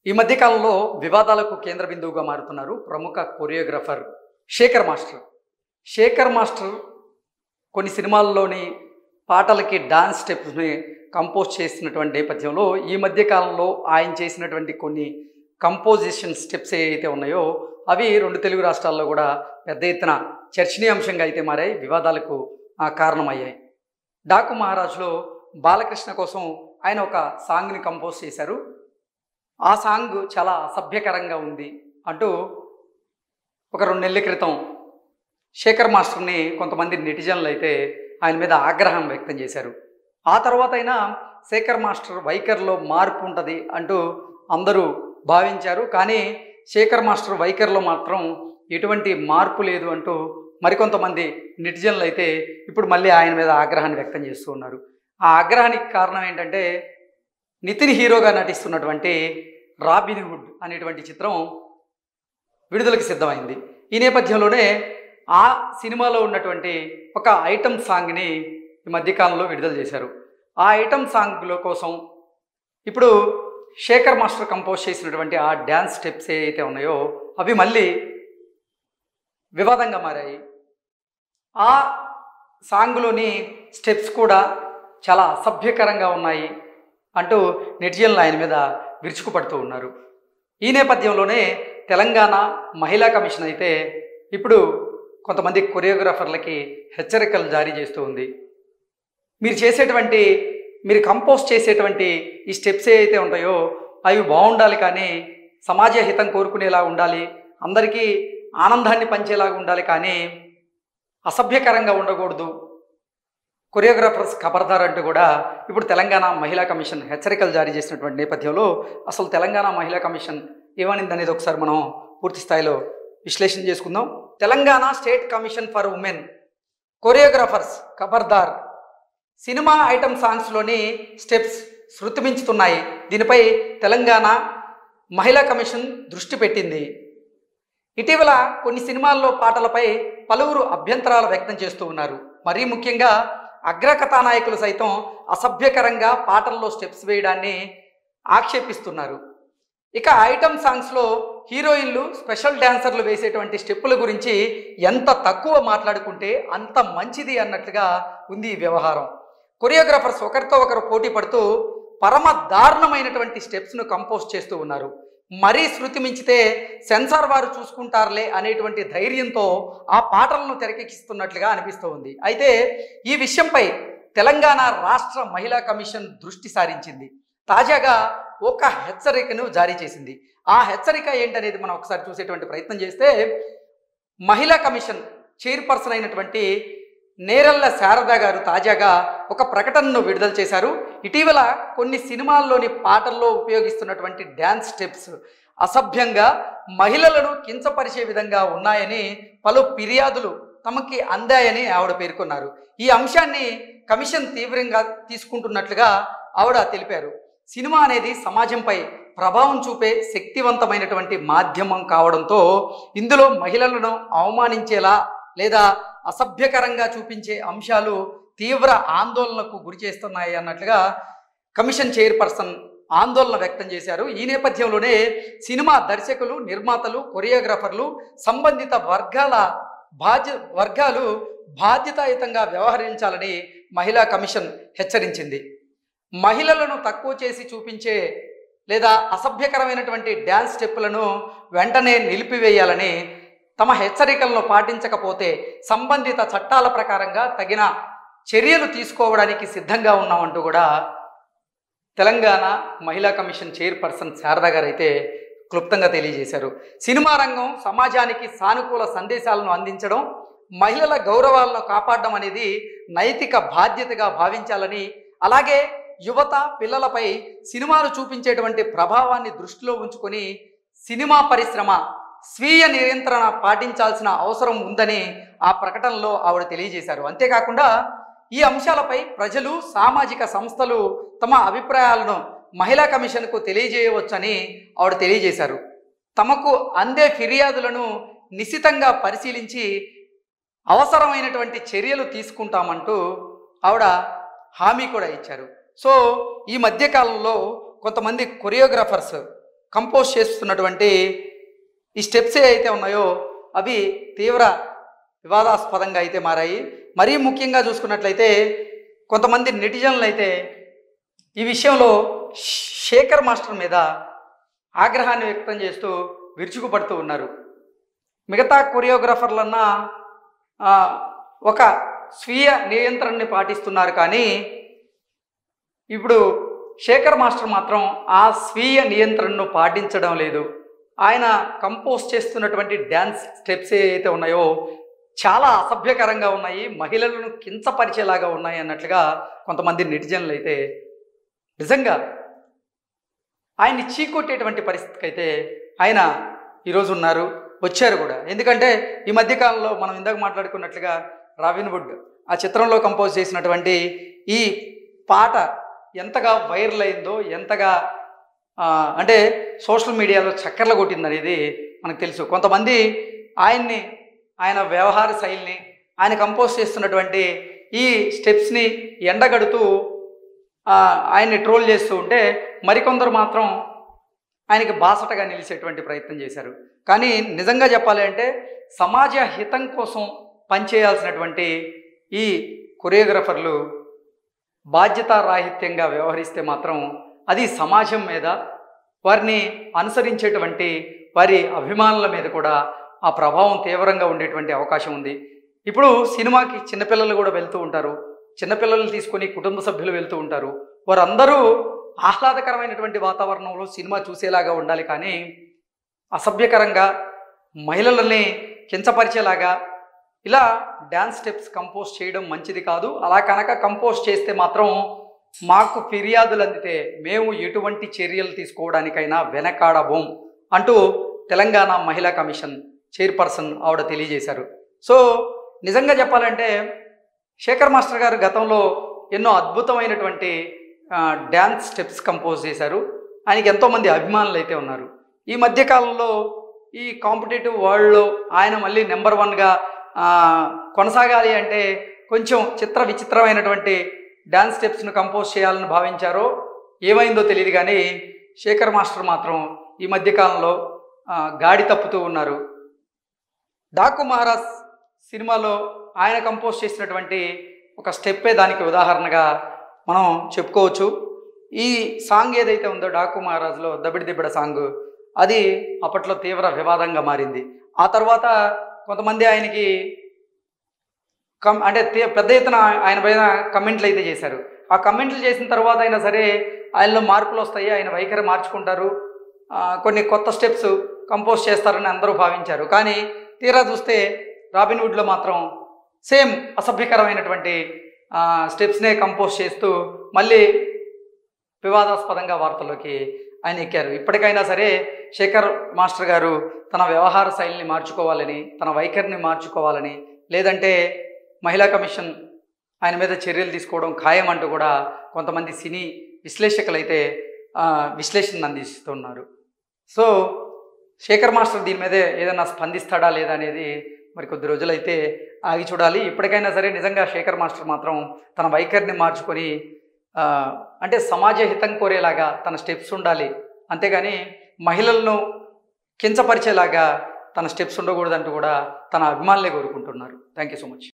ఈ మధ్య కాలంలో వివాదాలకు కేంద్ర బిందువుగా మారుతున్నారు ప్రముఖ choreographer Shekhar master. Shekhar master కొన్ని సినిమాల్లోని పాటలకి డాన్స్ స్టెప్స్ని కంపోజ్ చేసినటువంటి నేపథ్యంలో ఈ మధ్య కాలంలో ఆయన చేసినటువంటి కొన్ని కంపోజిషన్ స్టెప్స్ ఏవైతే ఉన్నాయో అవి రెండు తెలుగు రాష్ట్రాల్లో కూడా పెద్ద ఎత్తున చర్చనీయాంశంగా అయితే మారాయి, వివాదాలకు కారణమయ్యాయి. డాకు మహారాజ్లో బాలకృష్ణ కోసం ఆయన ఒక సాంగ్ని కంపోజ్ చేశారు. ఆ సాంగ్ చాలా అసభ్యకరంగా ఉంది అంటూ ఒక 2 నెలల క్రితం శేఖర్ మాస్టర్ని కొంతమంది నెటిజన్లు అయితే ఆయన మీద ఆగ్రహం వ్యక్తం చేశారు. ఆ తర్వాత అయినా శేఖర్ మాస్టర్ వైఖరిలో మార్పు ఉంటుంది అంటూ అందరూ భావించారు. కానీ శేఖర్ మాస్టర్ వైఖరిలో మాత్రం ఎటువంటి మార్పు లేదు అంటూ మరికొంతమంది నెటిజన్లు అయితే ఇప్పుడు మళ్ళీ ఆయన మీద ఆగ్రహాన్ని వ్యక్తం చేస్తూ ఉన్నారు. ఆ ఆగ్రహానికి కారణం ఏంటంటే నితిన్ హీరోగా నటిస్తున్నటువంటి రాబిన్ హుడ్ అనేటువంటి చిత్రం విడుదలకు సిద్ధమైంది. ఈ నేపథ్యంలోనే ఆ సినిమాలో ఉన్నటువంటి ఒక ఐటమ్ సాంగ్ని ఈ మధ్యకాలంలో విడుదల చేశారు. ఆ ఐటమ్ సాంగ్ల కోసం ఇప్పుడు శేఖర్ మాస్టర్ కంపోజ్ చేసినటువంటి ఆ డ్యాన్స్ స్టెప్స్ ఏవైతే ఉన్నాయో అవి మళ్ళీ వివాదంగా మారాయి. ఆ సాంగ్లోని స్టెప్స్ కూడా చాలా అసభ్యకరంగా ఉన్నాయి అంటూ నెటిజన్లు ఆయన మీద విరుచుకుపడుతూ ఉన్నారు. ఈ నేపథ్యంలోనే తెలంగాణ మహిళా కమిషన్ అయితే ఇప్పుడు కొంతమంది కొరియోగ్రాఫర్లకి హెచ్చరికలు జారీ చేస్తూ ఉంది. మీరు కంపోజ్ చేసేటువంటి ఈ స్టెప్స్ ఏవైతే ఉంటాయో అవి బాగుండాలి, కానీ సమాజ హితం కోరుకునేలా ఉండాలి, అందరికీ ఆనందాన్ని పంచేలాగా ఉండాలి, కానీ అసభ్యకరంగా ఉండకూడదు, కొరియోగ్రాఫర్స్ ఖబర్దార్ అంటూ కూడా ఇప్పుడు తెలంగాణ మహిళా కమిషన్ హెచ్చరికలు జారీ చేసినటువంటి నేపథ్యంలో అసలు తెలంగాణ మహిళా కమిషన్ ఏమనింది అనేది ఒకసారి మనం పూర్తి స్థాయిలో విశ్లేషణ చేసుకుందాం. Telangana state commission for women choreographers ఖబర్దార్, సినిమా ఐటమ్ సాంగ్స్లోని స్టెప్స్ శృతిమించుతున్నాయి. దీనిపై తెలంగాణ మహిళా కమిషన్ దృష్టి పెట్టింది. ఇటీవల కొన్ని సినిమాల్లో పాటలపై పలువురు అభ్యంతరాలు వ్యక్తం చేస్తూ ఉన్నారు. మరీ ముఖ్యంగా అగ్రకథానాయకులు సైతం అసభ్యకరంగా పాటల్లో స్టెప్స్ వేయడాన్ని ఆక్షేపిస్తున్నారు. ఇక ఐటమ్ సాంగ్స్లో హీరోయిన్లు స్పెషల్ డ్యాన్సర్లు వేసేటువంటి స్టెప్పుల గురించి ఎంత తక్కువ మాట్లాడుకుంటే అంత మంచిది అన్నట్లుగా ఉంది ఈ వ్యవహారం. కొరియోగ్రాఫర్స్ ఒకరితో ఒకరు పోటీ పడుతూ పరమ దారుణమైనటువంటి స్టెప్స్ను కంపోజ్ చేస్తూ ఉన్నారు. మరీ శృతి మించితే సెన్సార్ వారు చూసుకుంటారులే అనేటువంటి ధైర్యంతో ఆ పాటలను తెరకెక్కిస్తున్నట్లుగా అనిపిస్తూ ఉంది. అయితే ఈ విషయంపై తెలంగాణ రాష్ట్ర మహిళా కమిషన్ దృష్టి సారించింది. తాజాగా ఒక హెచ్చరికను జారీ చేసింది. ఆ హెచ్చరిక ఏంటనేది మనం ఒకసారి చూసేటువంటి ప్రయత్నం చేస్తే, మహిళా కమిషన్ చైర్పర్సన్ అయినటువంటి నేరళ్ళ శారద గారు తాజాగా ఒక ప్రకటనను విడుదల చేశారు. ఇటీవల కొన్ని సినిమాల్లోని పాటల్లో ఉపయోగిస్తున్నటువంటి డ్యాన్స్ స్టెప్స్ అసభ్యంగా మహిళలను కించపరిచే విధంగా ఉన్నాయని పలు ఫిర్యాదులు తమకి అందాయని ఆవిడ పేర్కొన్నారు. ఈ అంశాన్ని కమిషన్ తీవ్రంగా తీసుకుంటున్నట్లుగా ఆవిడ తెలిపారు. సినిమా అనేది సమాజంపై ప్రభావం చూపే శక్తివంతమైనటువంటి మాధ్యమం కావడంతో ఇందులో మహిళలను అవమానించేలా లేదా అసభ్యకరంగా చూపించే అంశాలు తీవ్ర ఆందోళనకు గురి చేస్తున్నాయి అన్నట్లుగా కమిషన్ చైర్పర్సన్ ఆందోళన వ్యక్తం చేశారు. ఈ నేపథ్యంలోనే సినిమా దర్శకులు, నిర్మాతలు, కొరియోగ్రాఫర్లు, సంబంధిత వర్గాలు బాధ్యతాయుతంగా వ్యవహరించాలని మహిళా కమిషన్ హెచ్చరించింది. మహిళలను తక్కువ చేసి చూపించే లేదా అసభ్యకరమైనటువంటి డ్యాన్స్ స్టెప్పులను వెంటనే నిలిపివేయాలని, తమ హెచ్చరికలను పాటించకపోతే సంబంధిత చట్టాల ప్రకారంగా తగిన చర్యలు తీసుకోవడానికి సిద్ధంగా ఉన్నామంటూ కూడా తెలంగాణ మహిళా కమిషన్ చైర్పర్సన్ శారద గారు అయితే క్లుప్తంగా తెలియజేశారు. సినిమా రంగం సమాజానికి సానుకూల సందేశాలను అందించడం, మహిళల గౌరవాలను కాపాడడం అనేది నైతిక బాధ్యతగా భావించాలని, అలాగే యువత, పిల్లలపై సినిమాలు చూపించేటువంటి ప్రభావాన్ని దృష్టిలో ఉంచుకొని సినిమా పరిశ్రమ స్వీయ నియంత్రణ పాటించాల్సిన అవసరం ఉందని ఆ ప్రకటనలో ఆవిడ తెలియజేశారు. అంతేకాకుండా ఈ అంశాలపై ప్రజలు, సామాజిక సంస్థలు తమ అభిప్రాయాలను మహిళా కమిషన్కు తెలియజేయవచ్చని ఆవిడ తెలియజేశారు. తమకు అందే ఫిర్యాదులను నిశితంగా పరిశీలించి అవసరమైనటువంటి చర్యలు తీసుకుంటామంటూ ఆవిడ హామీ కూడా ఇచ్చారు. సో ఈ మధ్యకాలంలో కొంతమంది కొరియోగ్రాఫర్స్ కంపోజ్ చేస్తున్నటువంటి ఈ స్టెప్స్ అయితే ఉన్నాయో అవి తీవ్ర వివాదాస్పదంగా అయితే మారాయి. మరీ ముఖ్యంగా చూసుకున్నట్లయితే కొంతమంది నెటిజన్లు అయితే ఈ విషయంలో శేఖర్ మాస్టర్ మీద ఆగ్రహాన్ని వ్యక్తం చేస్తూ విరుచుకుపడుతూ ఉన్నారు. మిగతా కొరియోగ్రాఫర్లన్నా ఒక స్వీయ నియంత్రణని పాటిస్తున్నారు, కానీ ఇప్పుడు శేఖర్ మాస్టర్ మాత్రం ఆ స్వీయ నియంత్రణను పాటించడం లేదు. ఆయన కంపోజ్ చేస్తున్నటువంటి డ్యాన్స్ స్టెప్స్ ఏవైతే ఉన్నాయో చాలా అసభ్యకరంగా ఉన్నాయి, మహిళలను కించపరిచేలాగా ఉన్నాయి అన్నట్లుగా కొంతమంది నెటిజన్లు అయితే నిజంగా ఆయన్ని చీకొట్టేటువంటి పరిస్థితికి అయితే ఆయన ఈరోజు ఉన్నారు, వచ్చారు కూడా. ఎందుకంటే ఈ మధ్యకాలంలో మనం ఇందాక మాట్లాడుకున్నట్లుగా రాబిన్హుడ్ ఆ చిత్రంలో కంపోజ్ చేసినటువంటి ఈ పాట ఎంతగా వైరల్ అయిందో, ఎంతగా అంటే సోషల్ మీడియాలో చక్కర్లు కొట్టిందనేది మనకు తెలుసు. కొంతమంది ఆయన వ్యవహార శైలిని, ఆయన కంపోజ్ చేస్తున్నటువంటి ఈ స్టెప్స్ని ఎండగడుతూ ఆయన్ని ట్రోల్ చేస్తూ ఉంటే, మరికొందరు మాత్రం ఆయనకి బాసటగా నిలిచేటువంటి ప్రయత్నం చేశారు. కానీ నిజంగా చెప్పాలి అంటే సమాజ హితం కోసం పనిచేయాల్సినటువంటి ఈ కొరియోగ్రాఫర్లు బాధ్యతారాహిత్యంగా వ్యవహరిస్తే మాత్రం అది సమాజం మీద, వారిని అనుసరించేటువంటి వారి అభిమానుల మీద కూడా ఆ ప్రభావం తీవ్రంగా ఉండేటువంటి అవకాశం ఉంది. ఇప్పుడు సినిమాకి చిన్నపిల్లలు కూడా వెళ్తూ ఉంటారు, చిన్నపిల్లలు తీసుకొని కుటుంబ సభ్యులు వెళ్తూ ఉంటారు. వారందరూ ఆహ్లాదకరమైనటువంటి వాతావరణంలో సినిమా చూసేలాగా ఉండాలి, కానీ అసభ్యకరంగా మహిళలని కించపరిచేలాగా ఇలా డ్యాన్స్ స్టెప్స్ కంపోజ్ చేయడం మంచిది కాదు. అలా కనుక కంపోజ్ చేస్తే మాత్రం మాకు ఫిర్యాదులు అందితే మేము ఎటువంటి చర్యలు తీసుకోవడానికైనా వెనకాడబోం అంటూ తెలంగాణ మహిళా కమిషన్ చైర్పర్సన్ ఆవిడ తెలియజేశారు. సో నిజంగా చెప్పాలంటే శేఖర్ మాస్టర్ గారు గతంలో ఎన్నో అద్భుతమైనటువంటి డ్యాన్స్ స్టెప్స్ కంపోజ్ చేశారు. ఆయనకి ఎంతోమంది అభిమానులు అయితే ఉన్నారు. ఈ మధ్యకాలంలో ఈ కాంపిటేటివ్ వరల్డ్లో ఆయన మళ్ళీ నెంబర్ 1గా కొనసాగాలి అంటే కొంచెం విచిత్రమైనటువంటి డ్యాన్స్ స్టెప్స్ను కంపోజ్ చేయాలని భావించారో ఏమైందో తెలియదు, కానీ శేఖర్ మాస్టర్ మాత్రం ఈ మధ్యకాలంలో గాడి తప్పుతూ ఉన్నారు. డాకు మహారాజ్ సినిమాలో ఆయన కంపోజ్ చేసినటువంటి ఒక స్టెప్పే దానికి ఉదాహరణగా మనం చెప్పుకోవచ్చు. ఈ సాంగ్ ఏదైతే ఉందో డాకు మహారాజ్లో దబిడి దిబ్బడ సాంగ్, అది అప్పట్లో తీవ్ర వివాదంగా మారింది. ఆ తర్వాత కొంతమంది ఆయనకి అంటే పెద్ద ఎత్తున ఆయన పైన కమెంట్లు అయితే చేశారు. ఆ కమెంట్లు చేసిన తర్వాత అయినా సరే ఆయనలో మార్పులు వస్తాయి, ఆయన వైఖరి మార్చుకుంటారు, కొన్ని కొత్త స్టెప్స్ కంపోజ్ చేస్తారని అందరూ భావించారు. కానీ తీరా చూస్తే రాబిన్హుడ్లో మాత్రం సేమ్ అసభ్యకరమైనటువంటి స్టెప్స్నే కంపోజ్ చేస్తూ మళ్ళీ వివాదాస్పదంగా వార్తల్లోకి ఆయన ఎక్కారు. ఇప్పటికైనా సరే శేఖర్ మాస్టర్ గారు తన వ్యవహార శైలిని మార్చుకోవాలని, తన వైఖరిని మార్చుకోవాలని, లేదంటే మహిళా కమిషన్ ఆయన మీద చర్యలు తీసుకోవడం ఖాయం అంటూ కూడా కొంతమంది సినీ విశ్లేషకులు అయితే విశ్లేషణ అందిస్తున్నారు. సో శేఖర్ మాస్టర్ దీని మీద ఏదైనా స్పందిస్తాడా లేదా అనేది మరి కొద్ది రోజులైతే ఆగి చూడాలి. ఇప్పటికైనా సరే నిజంగా శేఖర్ మాస్టర్ మాత్రం తన వైఖరిని మార్చుకొని అంటే సమాజ హితం కోరేలాగా తన స్టెప్స్ ఉండాలి, అంతేగాని మహిళలను కించపరిచేలాగా తన స్టెప్స్ ఉండకూడదంటూ కూడా తన అభిమానులే కోరుకుంటున్నారు. Thank you so much.